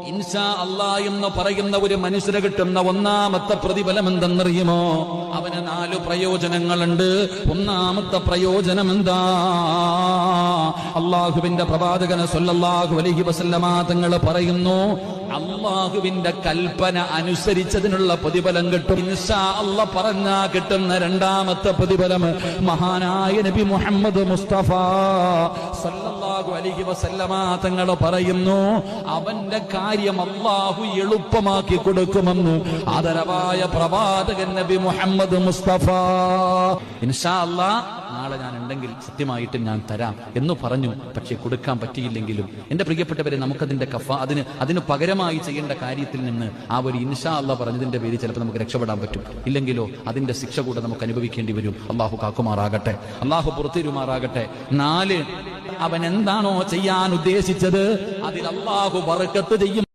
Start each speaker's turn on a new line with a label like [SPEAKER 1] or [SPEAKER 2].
[SPEAKER 1] ഇൻഷാ അല്ലാഹ് എന്ന് പറയുന്ന ഒരു മനുഷ്യന് കിട്ടുന്ന ഒന്നാമത്തെ പ്രതിഫലം എന്തെന്നറിയുമോ? അവന് 4 പ്രയോജനങ്ങളുണ്ട്. ഒന്നാമത്തെ പ്രയോജനം എന്താ? അള്ളാഹുവിന്റെ പ്രവാചകൻ സ്വല്ലല്ലാഹു അലൈഹി വസല്ലമ തങ്ങൾ പറയുന്നു, അള്ളാഹുവിന്റെ കൽപ്പന അനുസരിച്ചതിനുള്ള പ്രതിഫലം കിട്ടും. ഇൻഷാ അല്ലാഹ് പറഞ്ഞാ കിട്ടുന്ന രണ്ടാമത്തെ പ്രതിഫലം മഹാനായ നബി മുഹമ്മദ് മുസ്തഫ സല്ലല്ലാഹു അലൈഹി വസല്ലമ തങ്ങൾ പറയുന്നു, അവന്റെ കാര്യം അല്ലാഹു എളുപ്പമാക്കി കൊടുക്കുമെന്ന് ആദരവായ പ്രവാചകൻ നബി മുഹമ്മദ് മുസ്തഫ. ഇൻഷാ അല്ലാഹ് നാളെ ഞാൻ ഉണ്ടെങ്കിൽ സത്യമായിട്ടും ഞാൻ തരാം എന്ന് പറഞ്ഞു. പക്ഷെ കൊടുക്കാൻ പറ്റിയില്ലെങ്കിലും എന്റെ പ്രിയപ്പെട്ടവരെ, നമുക്കതിന്റെ അതിന് പകരമായി ചെയ്യേണ്ട കാര്യത്തിൽ നിന്ന് ആ ഒരു ഇൻഷാ അല്ലാഹ് പറഞ്ഞതിന്റെ പേരിൽ ചിലപ്പോൾ നമുക്ക് രക്ഷപ്പെടാൻ പറ്റും. ഇല്ലെങ്കിലോ അതിന്റെ ശിക്ഷ കൂടെ നമുക്ക് അനുഭവിക്കേണ്ടി വരും. അള്ളാഹു കാക്കുമാറാകട്ടെ, അള്ളാഹു പുറത്തിരുമാറാകട്ടെ. 4, അവൻ എന്താണോ ചെയ്യാൻ ഉദ്ദേശിച്ചത് അതിൽ അള്ളാഹു ബർക്കത്ത് ചെയ്യും.